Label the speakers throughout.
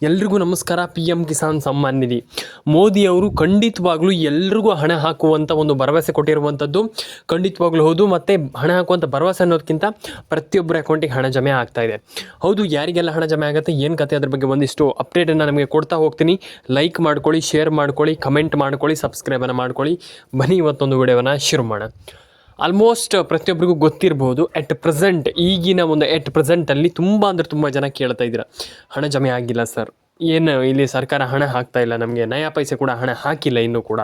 Speaker 1: ಎಲ್ರಿಗೂ ನಮಸ್ಕಾರ. P M Kisan Samman Nidhi ಮೋದಿಯವರು ಖಂಡಿತವಾಗ್ಲೂ ಎಲ್ರಿಗೂ ಹಣ ಹಾಕುವಂಥ ಒಂದು ಭರವಸೆ ಕೊಟ್ಟಿರುವಂಥದ್ದು ಖಂಡಿತವಾಗ್ಲೂ ಹೌದು. ಮತ್ತು ಹಣ ಹಾಕುವಂಥ ಭರವಸೆ ಅನ್ನೋದಕ್ಕಿಂತ ಪ್ರತಿಯೊಬ್ಬರ ಅಕೌಂಟಿಗೆ ಹಣ ಜಮೆ ಆಗ್ತಾ ಇದೆ. ಹೌದು, ಯಾರಿಗೆಲ್ಲ ಹಣ ಜಮೆ ಆಗುತ್ತೆ, ಏನು ಕತೆ, ಅದ್ರ ಬಗ್ಗೆ ಒಂದಿಷ್ಟು ಅಪ್ಡೇಟನ್ನು ನಮಗೆ ಕೊಡ್ತಾ ಹೋಗ್ತೀನಿ. ಲೈಕ್ ಮಾಡ್ಕೊಳ್ಳಿ, ಶೇರ್ ಮಾಡ್ಕೊಳ್ಳಿ, ಕಮೆಂಟ್ ಮಾಡ್ಕೊಳ್ಳಿ, ಸಬ್ಸ್ಕ್ರೈಬನ್ನು ಮಾಡ್ಕೊಳ್ಳಿ. ಬನ್ನಿ ಇವತ್ತೊಂದು ವಿಡಿಯೋವನ್ನು ಶುರು ಮಾಡೋಣ. ಆಲ್ಮೋಸ್ಟ್ ಪ್ರತಿಯೊಬ್ಬರಿಗೂ ಗೊತ್ತಿರ್ಬೋದು, ಈಗಿನ ಒಂದು ಪ್ರೆಸೆಂಟಲ್ಲಿ ತುಂಬ ಜನ ಕೇಳ್ತಾ ಇದ್ದೀರಾ, ಹಣ ಜಮೆ ಆಗಿಲ್ಲ ಸರ್, ಏನು ಇಲ್ಲಿ ಸರ್ಕಾರ ಹಣ ಹಾಕ್ತಾ ಇಲ್ಲ, ನಮಗೆ ನಯಾ ಪೈಸೆ ಕೂಡ ಹಣ ಹಾಕಿಲ್ಲ, ಇನ್ನೂ ಕೂಡ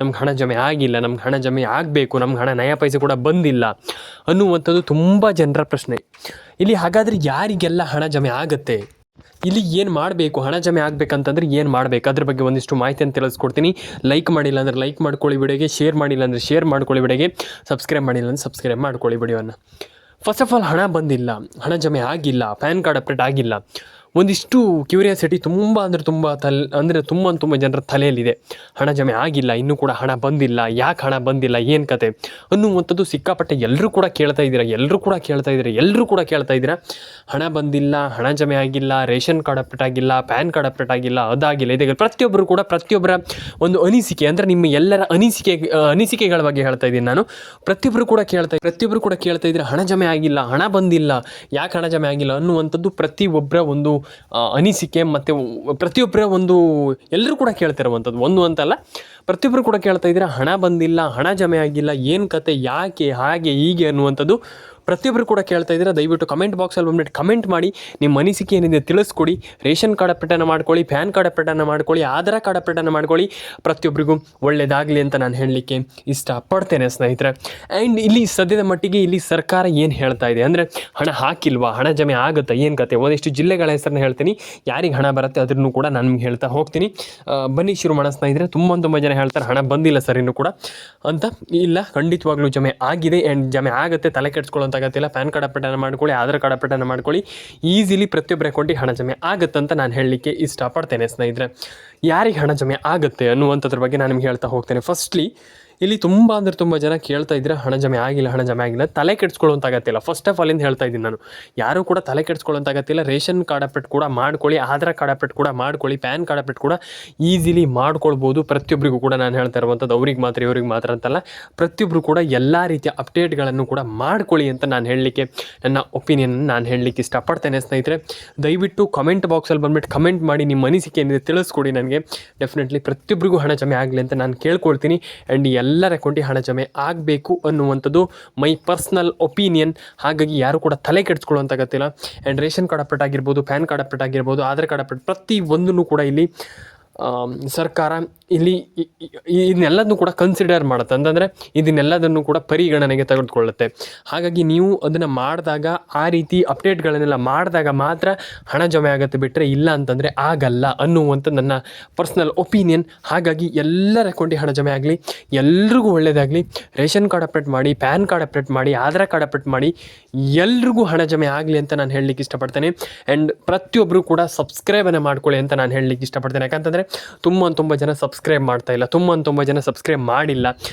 Speaker 1: ನಮ್ಗೆ ಹಣ ಜಮೆ ಆಗಿಲ್ಲ, ನಮ್ಗೆ ಹಣ ಜಮೆ ಆಗಬೇಕು, ನಮ್ಗೆ ಹಣ ನಯಾ ಪೈಸೆ ಕೂಡ ಬಂದಿಲ್ಲ ಅನ್ನುವಂಥದ್ದು ತುಂಬ ಜನರ ಪ್ರಶ್ನೆ. ಇಲ್ಲಿ ಹಾಗಾದರೆ ಯಾರಿಗೆಲ್ಲ ಹಣ ಜಮೆ ಆಗುತ್ತೆ, ಇಲ್ಲಿ ಏನು ಮಾಡಬೇಕು, ಹಣ ಜಮೆ ಆಗಬೇಕಂತಂದ್ರೆ ಏನು ಮಾಡಬೇಕು, ಅದ್ರ ಬಗ್ಗೆ ಒಂದಿಷ್ಟು ಮಾಹಿತಿಯನ್ನು ತಿಳಿಸ್ಕೊಡ್ತೀನಿ. ಲೈಕ್ ಮಾಡಿಲ್ಲ ಅಂದರೆ ಲೈಕ್ ಮಾಡ್ಕೊಳ್ಳಿ ವಿಡಿಯೋಗೆ, ಶೇರ್ ಮಾಡಿಲ್ಲ ಅಂದರೆ ಶೇರ್ ಮಾಡ್ಕೊಳ್ಳಿ ವಿಡಿಯೋಗೆ, ಸಬ್ಸ್ಕ್ರೈಬ್ ಮಾಡಿಲ್ಲ ಅಂದರೆ ಸಬ್ಸ್ಕ್ರೈಬ್ ಮಾಡ್ಕೊಳ್ಳಿ ವಿಡಿಯೋವನ್ನು. ಫಸ್ಟ್ ಆಫ್ ಆಲ್, ಹಣ ಬಂದಿಲ್ಲ, ಹಣ ಜಮೆ ಆಗಿಲ್ಲ, ಪ್ಯಾನ್ ಕಾರ್ಡ್ ಅಪ್ಡೇಟ್ ಆಗಿಲ್ಲ, ಒಂದಿಷ್ಟು ಕ್ಯೂರಿಯಾಸಿಟಿ ತುಂಬ ಜನರ ತಲೆಯಲ್ಲಿದೆ. ಹಣ ಜಮೆ ಆಗಿಲ್ಲ, ಇನ್ನೂ ಕೂಡ ಹಣ ಬಂದಿಲ್ಲ, ಯಾಕೆ ಹಣ ಬಂದಿಲ್ಲ, ಏನು ಕತೆ ಅನ್ನುವಂಥದ್ದು ಸಿಕ್ಕಾಪಟ್ಟೆ ಎಲ್ಲರೂ ಕೂಡ ಕೇಳ್ತಾ ಇದ್ದೀರಾ. ಹಣ ಬಂದಿಲ್ಲ, ಹಣ ಜಮೆ ಆಗಿಲ್ಲ, ರೇಷನ್ ಕಾರ್ಡ್ ಅಪ್ಡೇಟ್ ಆಗಿಲ್ಲ, ಪ್ಯಾನ್ ಕಾರ್ಡ್ ಅಪ್ಡೇಟ್ ಆಗಿಲ್ಲ, ಅದಾಗಿಲ್ಲ, ಇದಾಗಿಲ್ಲ. ಪ್ರತಿಯೊಬ್ಬರ ಒಂದು ಅನಿಸಿಕೆ, ಅಂದರೆ ನಿಮ್ಮ ಎಲ್ಲರ ಅನಿಸಿಕೆಗಳ ಬಗ್ಗೆ ಹೇಳ್ತಾ ಇದ್ದೀನಿ ನಾನು. ಪ್ರತಿಯೊಬ್ಬರು ಕೂಡ ಕೇಳ್ತಾ ಇದ್ದೀರಾ, ಹಣ ಜಮೆ ಆಗಿಲ್ಲ, ಹಣ ಬಂದಿಲ್ಲ, ಯಾಕೆ ಹಣ ಜಮೆ ಆಗಿಲ್ಲ ಅನ್ನುವಂಥದ್ದು ಪ್ರತಿಯೊಬ್ಬರ ಒಂದು ಅನಿಸಿಕೆ. ಮತ್ತು ಪ್ರತಿಯೊಬ್ಬರ ಒಂದು ಎಲ್ಲರೂ ಕೂಡ ಕೇಳ್ತಿರುವಂಥದ್ದು, ಒಂದು ಅಂತಲ್ಲ, ಪ್ರತಿಯೊಬ್ಬರು ಕೂಡ ಕೇಳ್ತಾ ಇದ್ದೀರಾ, ಹಣ ಬಂದಿಲ್ಲ, ಹಣ ಜಮೆ ಆಗಿಲ್ಲ, ಏನು ಕತೆ, ಯಾಕೆ, ಹಾಗೆ ಹೀಗೆ ಅನ್ನುವಂಥದ್ದು ಪ್ರತಿಯೊಬ್ಬರು ಕೂಡ ಕೇಳ್ತಾ ಇದ್ದೀರಾ. ದಯವಿಟ್ಟು ಕಮೆಂಟ್ ಬಾಕ್ಸಲ್ಲಿ ಬಂದ್ಬಿಟ್ಟು ಕಮೆಂಟ್ ಮಾಡಿ, ನಿಮ್ಮ ಅನಿಸಿಕೆ ಏನಿದೆ ತಿಳಿಸ್ಕೊಡಿ. ರೇಷನ್ ಕಾರ್ಡ್ ಅಪ್ಡೇಟನ್ನು ಮಾಡ್ಕೊಳ್ಳಿ, ಪ್ಯಾನ್ ಕಾರ್ಡ್ ಅಪ್ಡೇಟನ್ನು ಮಾಡ್ಕೊಳ್ಳಿ, ಆಧಾರ್ ಕಾರ್ಡ್ ಅಪ್ಡೇಟನ್ನು ಮಾಡ್ಕೊಳ್ಳಿ. ಪ್ರತಿಯೊಬ್ಬರಿಗೂ ಒಳ್ಳೆಯದಾಗಲಿ ಅಂತ ನಾನು ಹೇಳಲಿಕ್ಕೆ ಇಷ್ಟಪಡ್ತೇನೆ ಸ್ನೇಹಿತರೆ. ಆ್ಯಂಡ್ ಇಲ್ಲಿ ಸದ್ಯದ ಮಟ್ಟಿಗೆ ಇಲ್ಲಿ ಸರ್ಕಾರ ಏನು ಹೇಳ್ತಾ ಇದೆ ಅಂದರೆ, ಹಣ ಹಾಕಿಲ್ವಾ, ಹಣ ಜಮೆ ಆಗುತ್ತಾ, ಏನು ಕತೆ, ಒಂದಿಷ್ಟು ಜಿಲ್ಲೆಗಳ ಹೆಸರನ್ನ ಹೇಳ್ತೀನಿ, ಯಾರಿಗೆ ಹಣ ಬರುತ್ತೆ ಅದನ್ನು ಕೂಡ ನಾನು ನಿಮ್ಗೆ ಹೇಳ್ತಾ ಹೋಗ್ತೀನಿ. ಬನ್ನಿ ಶುರು ಮಾಡೋಣ ಸ್ನೇಹಿತರೆ. ತುಂಬ ಜನ ಹೇಳ್ತಾರೆ ಹಣ ಬಂದಿಲ್ಲ ಸರ್ ಇನ್ನೂ ಕೂಡ ಅಂತ. ಇಲ್ಲ, ಖಂಡಿತವಾಗ್ಲೂ ಜಮೆ ಆಗಿದೆ ಆ್ಯಂಡ್ ಜಮೆ ಆಗುತ್ತೆ, ತಲೆ ಕೆಡಿಸ್ಕೊಳ್ಳೋ ಆಗತ್ತಿಲ್ಲ. ಪ್ಯಾನ್ ಕಾರ್ಡ್ ಅಪ್ಡೇಟನ್ನು ಮಾಡ್ಕೊಳ್ಳಿ, ಆಧಾರ್ ಕಾರ್ಡ್ ಅಪ್ಡೇಟನ್ನು ಮಾಡ್ಕೊಳ್ಳಿ, ಈಸಿಲಿ ಪ್ರತಿಯೊಬ್ಬರ ಅಕೌಂಟಿಗೆ ಹಣ ಜಮೆ ಆಗುತ್ತಂತ ನಾನು ಹೇಳಲಿಕ್ಕೆ ಇಷ್ಟಪಡ್ತೇನೆ ಸ್ನೇಹಿತರೆ. ಯಾರಿಗೆ ಹಣ ಜಮೆ ಆಗುತ್ತೆ ಅನ್ನುವಂಥದ್ರ ಬಗ್ಗೆ ನಾನು ನಿಮ್ಗೆ ಹೇಳ್ತಾ ಹೋಗ್ತೇನೆ. ಫಸ್ಟ್ಲಿ ಇಲ್ಲಿ ತುಂಬ ಜನ ಕೇಳ್ತಾ ಇದ್ರೆ, ಹಣ ಜಮೆ ಆಗಿಲ್ಲ, ತಲೆ ಕೆಡಿಸ್ಕೊಳ್ಳುವಂತಾಗತ್ತಿಲ್ಲ. ಫಸ್ಟ್ ಆಫ್ ಆಲ್ ಇಂದ ಹೇಳ್ತಾ ಇದ್ದೀನಿ ನಾನು, ಯಾರೂ ಕೂಡ ತಲೆ ಕೆಡಿಸ್ಕೊಳ್ಳುವಂತಾಗತ್ತಿಲ್ಲ. ರೇಷನ್ ಕಾರ್ಡ್ ಅಪ್ಡೇಟ್ ಕೂಡ ಮಾಡ್ಕೊಳ್ಳಿ, ಆಧಾರ್ ಕಾರ್ಡ್ ಅಪ್ಡೇಟ್ ಕೂಡ ಮಾಡ್ಕೊಳ್ಳಿ, ಪ್ಯಾನ್ ಕಾರ್ಡ್ ಅಪ್ಡೇಟ್ ಕೂಡ ಈಸಿಲಿ ಮಾಡ್ಕೊಳ್ಬೋದು. ಪ್ರತಿಯೊಬ್ಬರಿಗೂ ಕೂಡ ನಾನು ಹೇಳ್ತಾ ಇರುವಂಥದ್ದು, ಇವ್ರಿಗೆ ಮಾತ್ರ ಅಂತಲ್ಲ, ಪ್ರತಿಯೊಬ್ಬರು ಕೂಡ ಎಲ್ಲ ರೀತಿಯ ಅಪ್ಡೇಟ್ಗಳನ್ನು ಕೂಡ ಮಾಡ್ಕೊಳ್ಳಿ ಅಂತ ನಾನು ಹೇಳಲಿಕ್ಕೆ, ನನ್ನ ಒಪಿನಿಯನ್ ನಾನು ಹೇಳಲಿಕ್ಕೆ ಇಷ್ಟಪಡ್ತೇನೆ ಸ್ನೇಹಿತರೆ. ದಯವಿಟ್ಟು ಕಮೆಂಟ್ ಬಾಕ್ಸಲ್ಲಿ ಬಂದುಬಿಟ್ಟು ಕಮೆಂಟ್ ಮಾಡಿ, ನಿಮ್ಮ ಅನಿಸಿಕೆ ಏನಿದೆ ತಿಳಿಸ್ಕೊಡಿ ನನಗೆ. ಡೆಫಿನೆಟ್ಲಿ ಪ್ರತಿಯೊಬ್ಬರಿಗೂ ಹಣ ಜಮೆ ಆಗಲಿ ಅಂತ ನಾನು ಕೇಳ್ಕೊಳ್ತೀನಿ. ಆ್ಯಂಡ್ ಎಲ್ಲರ ಅಕೌಂಟಿಗೆ ಹಣ ಜಮೆ ಆಗಬೇಕು ಅನ್ನುವಂಥದ್ದು ಮೈ ಪರ್ಸ್ನಲ್ ಒಪಿನಿಯನ್. ಹಾಗಾಗಿ ಯಾರು ಕೂಡ ತಲೆ ಕೆಡಿಸ್ಕೊಳ್ಳುವಂತಾಗತ್ತಿಲ್ಲ. ಆ್ಯಂಡ್ ರೇಷನ್ ಕಾರ್ಡ್ ಅಪ್ಡೇಟ್ ಆಗಿರ್ಬೋದು, ಪ್ಯಾನ್ ಕಾರ್ಡ್ ಅಪ್ಡೇಟ್ ಆಗಿರ್ಬೋದು, ಆಧಾರ್ ಕಾರ್ಡ್ ಅಪ್ಡೇಟ್, ಪ್ರತಿಯೊಂದನ್ನು ಕೂಡ ಇಲ್ಲಿ ಸರ್ಕಾರ ಇಲ್ಲಿ ಇದನ್ನೆಲ್ಲದನ್ನು ಕೂಡ ಕನ್ಸಿಡರ್ ಮಾಡುತ್ತೆ. ಅಂತಂದರೆ ಇದನ್ನೆಲ್ಲದನ್ನು ಕೂಡ ಪರಿಗಣನೆಗೆ ತೆಗೆದುಕೊಳ್ಳುತ್ತೆ. ಹಾಗಾಗಿ ನೀವು ಅದನ್ನು ಮಾಡಿದಾಗ, ಆ ರೀತಿ ಅಪ್ಡೇಟ್ಗಳನ್ನೆಲ್ಲ ಮಾಡಿದಾಗ ಮಾತ್ರ ಹಣ ಜಮೆ ಆಗುತ್ತೆ, ಬಿಟ್ಟರೆ ಇಲ್ಲ ಅಂತಂದರೆ ಆಗಲ್ಲ ಅನ್ನುವಂಥ ನನ್ನ ಪರ್ಸ್ನಲ್ ಒಪಿನಿಯನ್. ಹಾಗಾಗಿ ಎಲ್ಲರ ಅಕೌಂಟಿಗೆ ಹಣ ಜಮೆ ಆಗಲಿ, ಎಲ್ರಿಗೂ ಒಳ್ಳೆಯದಾಗಲಿ. ರೇಷನ್ ಕಾರ್ಡ್ ಅಪ್ಡೇಟ್ ಮಾಡಿ, ಪ್ಯಾನ್ ಕಾರ್ಡ್ ಅಪ್ಡೇಟ್ ಮಾಡಿ, ಆಧಾರ್ ಕಾರ್ಡ್ ಅಪ್ಡೇಟ್ ಮಾಡಿ, ಎಲ್ರಿಗೂ ಹಣ ಜಮೆ ಆಗಲಿ ಅಂತ ನಾನು ಹೇಳಲಿಕ್ಕೆ ಇಷ್ಟಪಡ್ತೇನೆ. ಆ್ಯಂಡ್ ಪ್ರತಿಯೊಬ್ಬರು ಕೂಡ ಸಬ್ಸ್ಕ್ರೈಬನ್ನು ಮಾಡ್ಕೊಳ್ಳಿ ಅಂತ ನಾನು ಹೇಳಲಿಕ್ಕೆ ಇಷ್ಟಪಡ್ತೇನೆ. ಯಾಕಂತಂದರೆ ತುಂಬ ಜನ ಸಬ್ಸ್ಕ್ರೈಬ್ ಮಾಡ್ತಾ ಇಲ್ಲ, ತುಂಬ ಜನ ಸಬ್ಸ್ಕ್ರೈಬ್ ಮಾಡಿಲ್ಲ.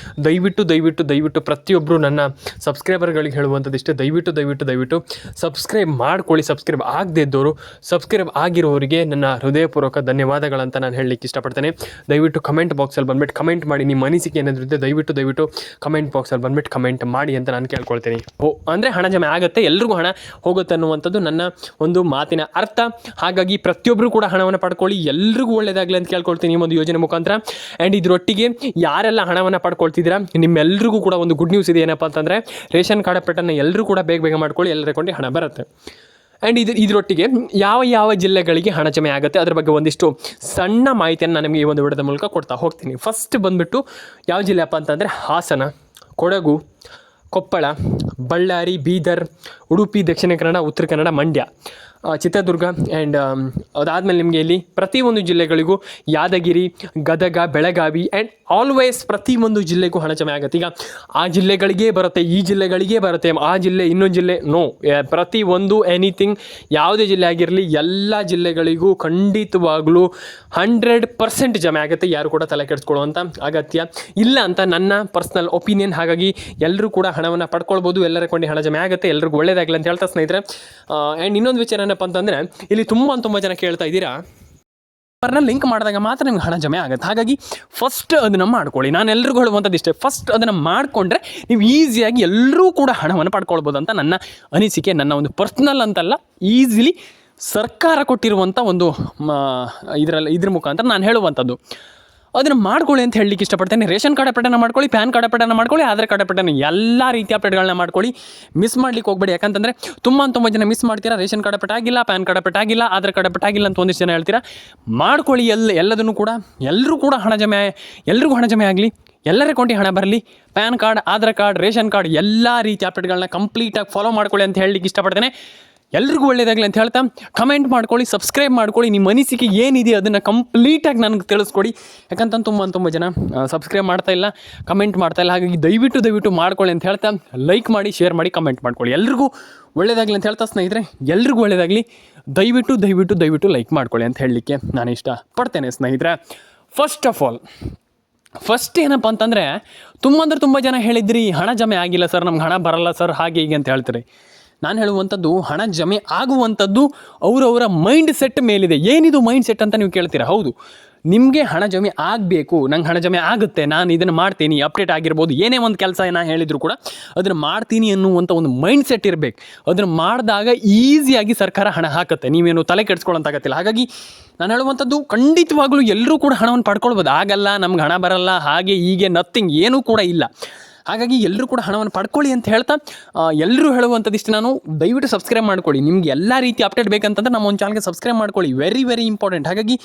Speaker 1: ದಯವಿಟ್ಟು ಪ್ರತಿಯೊಬ್ಬರು ನನ್ನ ಸಬ್ಸ್ಕ್ರೈಬರ್ಗಳಿಗೆ ಹೇಳುವಂಥದ್ದು ಇಷ್ಟೇ, ದಯವಿಟ್ಟು ಸಬ್ಸ್ಕ್ರೈಬ್ ಮಾಡ್ಕೊಳ್ಳಿ. ಸಬ್ಸ್ಕ್ರೈಬ್ ಆಗದೇ ಇದ್ದವರು, ಸಬ್ಸ್ಕ್ರೈಬ್ ಆಗಿರೋರಿಗೆ ನನ್ನ ಹೃದಯಪೂರ್ವಕ ಧನ್ಯವಾದಗಳಂತ ನಾನು ಹೇಳಲಿಕ್ಕೆ ಇಷ್ಟಪಡ್ತೇನೆ. ದಯವಿಟ್ಟು ಕಮೆಂಟ್ ಬಾಕ್ಸಲ್ಲಿ ಬಂದುಬಿಟ್ಟು ಕಮೆಂಟ್ ಮಾಡಿ, ನಿಮ್ಮ ಅನಿಸಿಕೆ ಏನಾದರೂ ಇದ್ದರೆ ದಯವಿಟ್ಟು ಕಮೆಂಟ್ ಬಾಕ್ಸಲ್ಲಿ ಬಂದುಬಿಟ್ಟು ಕಮೆಂಟ್ ಮಾಡಿ ಅಂತ ನಾನು ಕೇಳ್ಕೊಳ್ತೀನಿ. ಅಂದರೆ ಹಣ ಜಮೆ ಆಗುತ್ತೆ, ಎಲ್ರಿಗೂ ಹಣ ಹೋಗುತ್ತೆ ಅನ್ನುವಂಥದ್ದು ನನ್ನ ಒಂದು ಮಾತಿನ ಅರ್ಥ. ಹಾಗಾಗಿ ಪ್ರತಿಯೊಬ್ಬರು ಕೂಡ ಹಣವನ್ನು ಪಡ್ಕೊಳ್ಳಿ, ಎಲ್ರಿಗೂ ಒಳ್ಳೆಯದಾಗಲಿ ಅಂತ ಕೇಳ್ಕೊಳ್ತೀನಿ ಈ ಒಂದು ಯೋಜನೆ ಮುಖಾಂತರ. ಆ್ಯಂಡ್ ಇದರೊಟ್ಟಿಗೆ ಯಾರೆಲ್ಲ ಹಣವನ್ನು ಪಡ್ಕೊಳ್ತಿದ್ದೀರಾ, ನಿಮ್ಮೆಲ್ಲರಿಗೂ ಕೂಡ ಒಂದು ಗುಡ್ ನ್ಯೂಸ್ ಇದೆ. ಏನಪ್ಪ ಅಂತಂದರೆ, ರೇಷನ್ ಕಾರ್ಡ್ ಅಪ್ಡೇಟನ್ನು ಎಲ್ಲರೂ ಕೂಡ ಬೇಗ ಮಾಡ್ಕೊಳ್ಳಿ, ಎಲ್ಲರ ಅಕೌಂಟಿಗೆ ಹಣ ಬರುತ್ತೆ. ಆ್ಯಂಡ್ ಇದರೊಟ್ಟಿಗೆ ಯಾವ ಜಿಲ್ಲೆಗಳಿಗೆ ಹಣ ಜಮೆ ಆಗುತ್ತೆ ಅದರ ಬಗ್ಗೆ ಒಂದಿಷ್ಟು ಸಣ್ಣ ಮಾಹಿತಿಯನ್ನು ನಾನು ನಿಮಗೆ ಈ ಒಂದು ವಿಡಿಯೋದ ಮೂಲಕ ಕೊಡ್ತಾ ಹೋಗ್ತೀನಿ. ಫಸ್ಟ್ ಬಂದುಬಿಟ್ಟು ಯಾವ ಜಿಲ್ಲೆಯಪ್ಪ ಅಂತಂದರೆ, ಹಾಸನ, ಕೊಡಗು, ಕೊಪ್ಪಳ, ಬಳ್ಳಾರಿ, ಬೀದರ್, ಉಡುಪಿ, ದಕ್ಷಿಣ ಕನ್ನಡ, ಉತ್ತರ ಕನ್ನಡ, ಮಂಡ್ಯ, ಚಿತ್ರದುರ್ಗ. ಆ್ಯಂಡ್ ಅದಾದಮೇಲೆ ನಿಮಗೆ ಇಲ್ಲಿ ಪ್ರತಿಯೊಂದು ಜಿಲ್ಲೆಗಳಿಗೂ ಯಾದಗಿರಿ, ಗದಗ, ಬೆಳಗಾವಿ, ಆ್ಯಂಡ್ ಆಲ್ವೇಸ್ ಪ್ರತಿಯೊಂದು ಜಿಲ್ಲೆಗೂ ಹಣ ಜಮೆ ಆಗುತ್ತೆ. ಈಗ ಆ ಜಿಲ್ಲೆಗಳಿಗೇ ಬರುತ್ತೆ, ಈ ಜಿಲ್ಲೆಗಳಿಗೇ ಬರುತ್ತೆ, ಆ ಜಿಲ್ಲೆ ಇನ್ನೊಂದು ಜಿಲ್ಲೆ ನೋ, ಪ್ರತಿಯೊಂದು ಎನಿಥಿಂಗ್ ಯಾವುದೇ ಜಿಲ್ಲೆ ಆಗಿರಲಿ ಎಲ್ಲ ಜಿಲ್ಲೆಗಳಿಗೂ ಖಂಡಿತವಾಗ್ಲೂ 100% ಜಮೆ ಆಗುತ್ತೆ. ಯಾರು ಕೂಡ ತಲೆ ಕೆಡಿಸ್ಕೊಳ್ಳುವಂಥ ಅಗತ್ಯ ಇಲ್ಲ ಅಂತ ನನ್ನ ಪರ್ಸ್ನಲ್ ಒಪಿನಿಯನ್. ಹಾಗಾಗಿ ಎಲ್ಲರೂ ಕೂಡ ಹಣವನ್ನು ಪಡ್ಕೊಳ್ಬೋದು, ಎಲ್ಲರ ಕೊಂಡು ಹಣ ಜಮೆ ಆಗುತ್ತೆ, ಎಲ್ರಿಗೂ ಒಳ್ಳೆಯದಾಗಲಿ ಅಂತ ಹೇಳ್ತಾ ಸ್ನೇಹಿತರೆ. ಆ್ಯಂಡ್ ಇನ್ನೊಂದು ವಿಚಾರ ಏನಪ್ಪ ಅಂತಂದರೆ, ಇಲ್ಲಿ ತುಂಬ ಜನ ಕೇಳ್ತಾ ಇದ್ದೀರಾ, ಲಿಂಕ್ ಮಾಡಿದಾಗ ಮಾತ್ರ ನಿಮ್ಗೆ ಹಣ ಜಮೆ ಆಗುತ್ತೆ. ಹಾಗಾಗಿ ಫಸ್ಟ್ ಅದನ್ನು ಮಾಡ್ಕೊಳ್ಳಿ. ನಾನು ಎಲ್ರಿಗೂ ಹೇಳುವಂಥದ್ದು ಇಷ್ಟೇ, ಫಸ್ಟ್ ಅದನ್ನು ಮಾಡಿಕೊಂಡ್ರೆ ನೀವು ಈಸಿಯಾಗಿ ಎಲ್ಲರೂ ಕೂಡ ಹಣವನ್ನು ಪಡ್ಕೊಳ್ಬೋದು ಅಂತ ನನ್ನ ಅನಿಸಿಕೆ. ನನ್ನ ಒಂದು ಪರ್ಸ್ನಲ್ ಅಂತಲ್ಲ, ಈಸಿಲಿ ಸರ್ಕಾರ ಕೊಟ್ಟಿರುವಂಥ ಒಂದು ಇದ್ರ ಮುಖಾಂತರ ನಾನು ಹೇಳುವಂಥದ್ದು. ಅದನ್ನು ಮಾಡ್ಕೊಳ್ಳಿ ಅಂತ ಹೇಳಲಿಕ್ಕೆ ಇಷ್ಟಪಡ್ತೇನೆ. ರೇಷನ್ ಕಾರ್ಡ್ ಅಪ್ಡೇಟನ್ನು ಮಾಡ್ಕೊಳ್ಳಿ, ಪ್ಯಾನ್ ಕಾರ್ಡ್ ಅಪ್ಡೇಟನ್ನು ಮಾಡ್ಕೊಳ್ಳಿ, ಆಧಾರ್ ಕಾರ್ಡ್ ಅಪ್ಡೇಟನ್ನು ಎಲ್ಲ ರೀತಿಯ ಅಪ್ಡೇಟ್ಗಳನ್ನ ಮಾಡ್ಕೊಳ್ಳಿ. ಮಿಸ್ ಮಾಡ್ಲಿಕ್ಕೆ ಹೋಗಬೇಡಿ. ಯಾಕಂತಂದರೆ ತುಂಬ ಜನ ಮಿಸ್ ಮಾಡ್ತೀರಾ. ರೇಷನ್ ಕಾರ್ಡ್ ಅಪ್ಡೇಟ್ ಆಗಿಲ್ಲ, ಪ್ಯಾನ್ ಕಾರ್ಡ್ ಅಪ್ಡೇಟ್ ಆಗಿಲ್ಲ, ಆಧಾರ್ ಕಾರ್ಡ್ ಅಪ್ಡೇಟ್ ಆಗಿಲ್ಲ ಅಂತ ಒಂದಿಷ್ಟು ಜನ ಹೇಳ್ತೀರಾ. ಮಾಡ್ಕೊಳ್ಳಿ ಎಲ್ಲದನ್ನು ಕೂಡ. ಎಲ್ಲರಿಗೂ ಕೂಡ ಎಲ್ರಿಗೂ ಹಣ ಜಮೆ ಆಗಲಿ, ಎಲ್ಲರ ಅಕೌಂಟಿಗೆ ಹಣ ಬರಲಿ. PAN card, Aadhaar card, ration card ಎಲ್ಲ ರೀತಿಯ ಅಪ್ಡೇಟ್ಗಳನ್ನ ಕಂಪ್ಲೀಟಾಗಿ ಫಾಲೋ ಮಾಡ್ಕೊಳ್ಳಿ ಅಂತ ಹೇಳಲಿಕ್ಕೆ ಇಷ್ಟಪಡ್ತೇನೆ. ಎಲ್ರಿಗೂ ಒಳ್ಳೆಯದಾಗಲಿ ಅಂತ ಹೇಳ್ತಾ ಕಮೆಂಟ್ ಮಾಡ್ಕೊಳ್ಳಿ, ಸಬ್ಸ್ಕ್ರೈಬ್ ಮಾಡ್ಕೊಳ್ಳಿ. ನಿಮ್ಮ ಅನಿಸಿಕೆ ಏನಿದೆ ಅದನ್ನು ಕಂಪ್ಲೀಟಾಗಿ ನನಗೆ ತಿಳಿಸ್ಕೊಡಿ. ಯಾಕಂತ ತುಂಬ ಜನ ಸಬ್ಸ್ಕ್ರೈಬ್ ಮಾಡ್ತಾಯಿಲ್ಲ, ಕಮೆಂಟ್ ಮಾಡ್ತಾಯಿಲ್ಲ. ಹಾಗಾಗಿ ದಯವಿಟ್ಟು ಮಾಡ್ಕೊಳ್ಳಿ ಅಂತ ಹೇಳ್ತಾ ಲೈಕ್ ಮಾಡಿ, ಶೇರ್ ಮಾಡಿ, ಕಮೆಂಟ್ ಮಾಡ್ಕೊಳ್ಳಿ. ಎಲ್ರಿಗೂ ಒಳ್ಳೆಯದಾಗಲಿ ಅಂತ ಹೇಳ್ತಾ ಸ್ನೇಹಿತರೆ, ಎಲ್ರಿಗೂ ಒಳ್ಳೆಯದಾಗಲಿ. ದಯವಿಟ್ಟು ಲೈಕ್ ಮಾಡ್ಕೊಳ್ಳಿ ಅಂತ ಹೇಳಲಿಕ್ಕೆ ನಾನು ಇಷ್ಟಪಡ್ತೇನೆ ಸ್ನೇಹಿತರೆ. ಫಸ್ಟ್ ಆಫ್ ಆಲ್ ಏನಪ್ಪ ಅಂತಂದರೆ, ತುಂಬ ಜನ ಹೇಳಿದ್ರಿ ಹಣ ಜಮೆ ಆಗಿಲ್ಲ ಸರ್, ನಮ್ಗೆ ಹಣ ಬರಲ್ಲ ಸರ್, ಹಾಗೆ ಹೀಗೆ ಅಂತ ಹೇಳ್ತಾರೆ. ನಾನು ಹೇಳುವಂಥದ್ದು, ಹಣ ಜಮೆ ಆಗುವಂಥದ್ದು ಅವರವರ ಮೈಂಡ್ ಸೆಟ್ ಮೇಲಿದೆ. ಏನಿದು ಮೈಂಡ್ ಸೆಟ್ ಅಂತ ನೀವು ಕೇಳ್ತೀರಾ? ಹೌದು, ನಿಮಗೆ ಹಣ ಜಮೆ ಆಗಬೇಕು. ನಂಗೆ ಹಣ ಜಮೆ ಆಗುತ್ತೆ, ನಾನು ಇದನ್ನು ಮಾಡ್ತೀನಿ, ಅಪ್ಡೇಟ್ ಆಗಿರ್ಬೋದು, ಏನೇ ಒಂದು ಕೆಲಸ ನಾನು ಹೇಳಿದ್ರು ಕೂಡ ಅದನ್ನು ಮಾಡ್ತೀನಿ ಅನ್ನುವಂಥ ಒಂದು ಮೈಂಡ್ ಸೆಟ್ ಇರಬೇಕು. ಅದನ್ನು ಮಾಡಿದಾಗ ಈಸಿಯಾಗಿ ಸರ್ಕಾರ ಹಣ ಹಾಕುತ್ತೆ, ನೀವೇನು ತಲೆ ಕೆಡಿಸ್ಕೊಳ್ಳೋಂತಾಗತ್ತಿಲ್ಲ. ಹಾಗಾಗಿ ನಾನು ಹೇಳುವಂಥದ್ದು, ಖಂಡಿತವಾಗ್ಲೂ ಎಲ್ಲರೂ ಕೂಡ ಹಣವನ್ನು ಪಡ್ಕೊಳ್ಬೋದು. ಆಗಲ್ಲ, ನಮ್ಗೆ ಹಣ ಬರಲ್ಲ, ಹಾಗೆ ಹೀಗೆ ನಥಿಂಗ್ ಏನೂ ಕೂಡ ಇಲ್ಲ. ಹಾಗಾಗಿ ಎಲ್ಲರೂ ಕೂಡ ಹಣವನ್ನು ಪಡ್ಕೊಳ್ಳಿ ಅಂತ ಹೇಳ್ತಾ ಎಲ್ಲರೂ ಹೇಳುವಂಥದ್ದು ಇಷ್ಟು. ನಾನು ದಯವಿಟ್ಟು ಸಬ್ಸ್ಕ್ರೈಬ್ ಮಾಡ್ಕೊಳ್ಳಿ. ನಿಮ್ಗೆ ಎಲ್ಲ ರೀತಿ ಅಪ್ಡೇಟ್ ಬೇಕಂತಂದ್ರೆ ನಮ್ಮ ಒಂದು ಚಾನಲ್ಗೆ ಸಬ್ಸ್ಕ್ರೈಬ್ ಮಾಡ್ಕೊಳ್ಳಿ. Very important. ಹಾಗಾಗಿ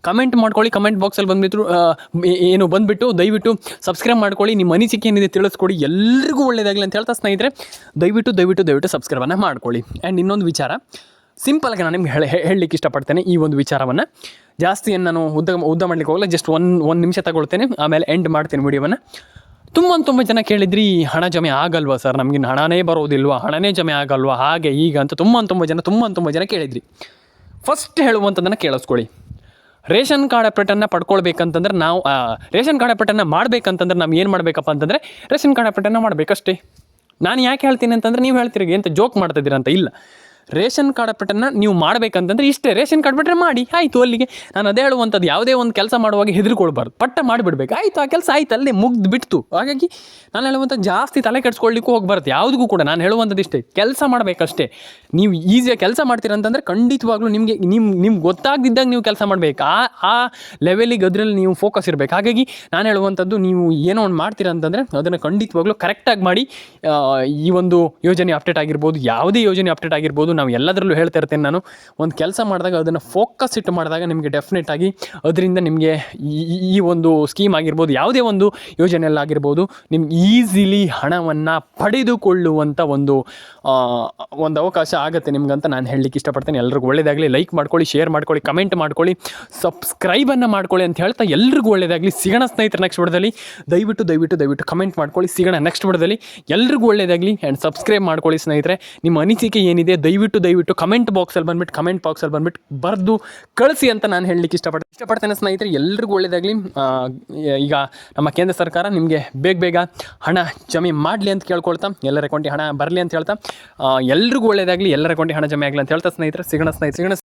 Speaker 1: ಕಮೆಂಟ್ ಮಾಡ್ಕೊಳ್ಳಿ, ಕಮೆಂಟ್ ಬಾಕ್ಸಲ್ಲಿ ಬಂದುಬಿಟ್ಟು ದಯವಿಟ್ಟು ಸಬ್ಸ್ಕ್ರೈಬ್ ಮಾಡ್ಕೊಳ್ಳಿ. ನಿಮ್ಮ ಅನಿಸಿಕೆ ಏನಿದೆ ತಿಳಿಸ್ಕೊಡಿ. ಎಲ್ರಿಗೂ ಒಳ್ಳೆಯದಾಗಲಿ ಅಂತ ಹೇಳ್ತಾ ಸ್ನೇಹಿತರೆ, ದಯವಿಟ್ಟು ಸಬ್ಸ್ಕ್ರೈಬನ್ನು ಮಾಡ್ಕೊಳ್ಳಿ. ಆ್ಯಂಡ್ ಇನ್ನೊಂದು ವಿಚಾರ, ಸಿಂಪಲ್ಗೆ ನಾನು ನಿಮ್ಗೆ ಹೇಳಲಿಕ್ಕೆ ಇಷ್ಟಪಡ್ತೇನೆ. ಈ ಒಂದು ವಿಚಾರವನ್ನು ಜಾಸ್ತಿ ಏನು ನಾನು ಉದ್ದ ಮಾಡಲಿಕ್ಕೆ ಹೋಗಲ್ಲ, ಜಸ್ಟ್ ಒಂದು ನಿಮಿಷ ತಗೊಳ್ತೇನೆ, ಆಮೇಲೆ ಎಂಡ್ ಮಾಡ್ತೀನಿ ವಿಡಿಯೋವನ್ನು. ತುಂಬ ಜನ ಕೇಳಿದ್ರಿ ಹಣ ಜಮೆ ಆಗಲ್ವಾ ಸರ್, ನಮಗೆ ಹಣನೇ ಬರೋದಿಲ್ವಾ, ಹಣನೇ ಜಮೆ ಆಗಲ್ವಾ, ಹಾಗೆ ಈಗ ಅಂತ ತುಂಬ ಜನ ಕೇಳಿದ್ರಿ. ಫಸ್ಟ್ ಹೇಳುವಂಥದ್ದನ್ನು ಕೇಳಿಸ್ಕೊಳ್ಳಿ. ರೇಷನ್ ಕಾರ್ಡ್ ಅಪ್ಡೇಟನ್ನು ಪಡ್ಕೊಳ್ಬೇಕಂತಂದ್ರೆ ನಾವು ರೇಷನ್ ಕಾರ್ಡ್ ಅಪ್ಡೇಟನ್ನು ಮಾಡಬೇಕಂತಂದ್ರೆ ನಾವು ಏನು ಮಾಡಬೇಕಪ್ಪ ಅಂತಂದರೆ ರೇಷನ್ ಕಾರ್ಡ್ ಅಪ್ಡೇಟನ್ನು ಮಾಡಬೇಕಷ್ಟೇ. ನಾನು ಯಾಕೆ ಹೇಳ್ತೀನಿ ಅಂತಂದರೆ, ನೀವು ಹೇಳ್ತೀರಿ ಎಂತ ಜೋಕ್ ಮಾಡ್ತಿದ್ದೀರ ಅಂತ. ಇಲ್ಲ, ರೇಷನ್ ಕಾರ್ಡ್ ಅಪ್ಡೇಟನ್ನು ನೀವು ಮಾಡಬೇಕಂತಂದ್ರೆ ಇಷ್ಟೇ, ರೇಷನ್ ಕಾರ್ಡ್ ಬಿಟ್ಟರೆ ಮಾಡಿ ಆಯಿತು. ಅಲ್ಲಿಗೆ ನಾನು ಅದೇ ಹೇಳುವಂಥದ್ದು, ಯಾವುದೇ ಒಂದು ಕೆಲಸ ಮಾಡುವಾಗ ಹೆದರ್ಕೊಳ್ಬಾರ್ದು, ಪಟ್ಟ ಮಾಡಿಬಿಡ್ಬೇಕು, ಆಯಿತು ಆ ಕೆಲಸ ಆಯ್ತು, ಅಲ್ಲೇ ಮುಗ್ದು ಬಿಡ್ತು. ಹಾಗಾಗಿ ನಾನು ಹೇಳುವಂಥದ್ದು ಜಾಸ್ತಿ ತಲೆ ಕೆಡಿಸ್ಕೊಳ್ಳಿಕ್ಕೂ ಹೋಗ್ಬಾರ್ದು ಯಾವುದಕ್ಕೂ ಕೂಡ. ನಾನು ಹೇಳುವಂಥದ್ದು ಇಷ್ಟೇ, ಕೆಲಸ ಮಾಡಬೇಕಷ್ಟೇ. ನೀವು ಈಸಿಯಾಗಿ ಕೆಲಸ ಮಾಡ್ತೀರಂತಂದರೆ ಖಂಡಿತವಾಗ್ಲೂ ನಿಮ್ಗೆ ಗೊತ್ತಾಗದಿದ್ದಾಗ ನೀವು ಕೆಲಸ ಮಾಡಬೇಕು. ಆ ಲೆವೆಲಿಗೆ ಅದರಲ್ಲಿ ನೀವು ಫೋಕಸ್ ಇರಬೇಕು. ಹಾಗಾಗಿ ನಾನು ಹೇಳುವಂಥದ್ದು, ನೀವು ಏನೋ ಒಂದು ಮಾಡ್ತೀರಂತಂದರೆ ಅದನ್ನು ಖಂಡಿತವಾಗ್ಲೂ ಕರೆಕ್ಟಾಗಿ ಮಾಡಿ. ಈ ಒಂದು ಯೋಜನೆ ಅಪ್ಡೇಟ್ ಆಗಿರ್ಬೋದು, ಯಾವುದೇ ಯೋಜನೆ ಅಪ್ಡೇಟ್ ಆಗಿರ್ಬೋದು, ನಾವು ಎಲ್ಲದರಲ್ಲೂ ಹೇಳ್ತಾ ಇರ್ತೇನೆ. ನಾನು ಒಂದು ಕೆಲಸ ಮಾಡಿದಾಗ ಅದನ್ನು ಫೋಕಸ್ ಇಟ್ಟು ಮಾಡಿದಾಗ ನಿಮಗೆ ಡೆಫಿನೆಟ್ ಆಗಿ ಅದರಿಂದ ನಿಮಗೆ ಈ ಒಂದು ಸ್ಕೀಮ್ ಆಗಿರ್ಬೋದು, ಯಾವುದೇ ಒಂದು ಯೋಜನೆಯಲ್ಲಾಗಿರ್ಬೋದು, ನಿಮ್ಗೆ ಈಸಿಲಿ ಹಣವನ್ನು ಪಡೆದುಕೊಳ್ಳುವಂಥ ಒಂದು ಅವಕಾಶ ಆಗುತ್ತೆ ನಿಮ್ಗಂತ ನಾನು ಹೇಳಲಿಕ್ಕೆ ಇಷ್ಟಪಡ್ತೇನೆ. ಎಲ್ರಿಗೂ ಒಳ್ಳೆಯದಾಗಲಿ. ಲೈಕ್ ಮಾಡ್ಕೊಳ್ಳಿ, ಶೇರ್ ಮಾಡ್ಕೊಳ್ಳಿ, ಕಮೆಂಟ್ ಮಾಡ್ಕೊಳ್ಳಿ, ಸಬ್ಸ್ಕ್ರೈಬನ್ನು ಮಾಡ್ಕೊಳ್ಳಿ ಅಂತ ಹೇಳ್ತಾ ಎಲ್ರಿಗೂ ಒಳ್ಳೆಯದಾಗಲಿ. ಸಿಗೋಣ ಸ್ನೇಹಿತರೆ ನೆಕ್ಸ್ಟ್ ವಿಡಿಯೋದಲ್ಲಿ. ದಯವಿಟ್ಟು ಕಮೆಂಟ್ ಮಾಡ್ಕೊಳ್ಳಿ. ಸಿಗೋಣ ನೆಕ್ಸ್ಟ್ ವಿಡಿಯೋದಲ್ಲಿ. ಎಲ್ರಿಗೂ ಒಳ್ಳೆಯದಾಗಲಿ. ಆ್ಯಂಡ್ ಸಬ್ಸ್ಕ್ರೈಬ್ ಮಾಡ್ಕೊಳ್ಳಿ ಸ್ನೇಹಿತರೆ. ನಿಮ್ಮ ಅನಿಸಿಕೆ ಏನಿದೆ ದಯವಿಟ್ಟು ಕಮೆಂಟ್ ಬಾಕ್ಸಲ್ಲಿ ಬಂದುಬಿಟ್ಟು ಬರೆದು ಕಳಿಸಿ ಅಂತ ನಾನು ಹೇಳಲಿಕ್ಕೆ ಇಷ್ಟಪಡ್ತೇನೆ ಸ್ನೇಹಿತರೆ. ಎಲ್ರಿಗೂ ಒಳ್ಳೆಯದಾಗಲಿ. ಈಗ ನಮ್ಮ ಕೇಂದ್ರ ಸರ್ಕಾರ ನಿಮಗೆ ಬೇಗ ಹಣ ಜಮೆ ಮಾಡಲಿ ಅಂತ ಕೇಳ್ಕೊಳ್ತಾ, ಎಲ್ಲರ ಅಕೌಂಟಿಗೆ ಹಣ ಬರಲಿ ಅಂತ ಹೇಳ್ತಾ, ಎಲ್ರಿಗೂ ಒಳ್ಳೆಯದಾಗಲಿ, ಎಲ್ಲರ ಅಕೌಂಟಿಗೆ ಹಣ ಜಮೆ ಆಗಲಿ ಅಂತ ಹೇಳ್ತಾ ಸ್ನೇಹಿತರೆ, ಸಿಗೋಣ.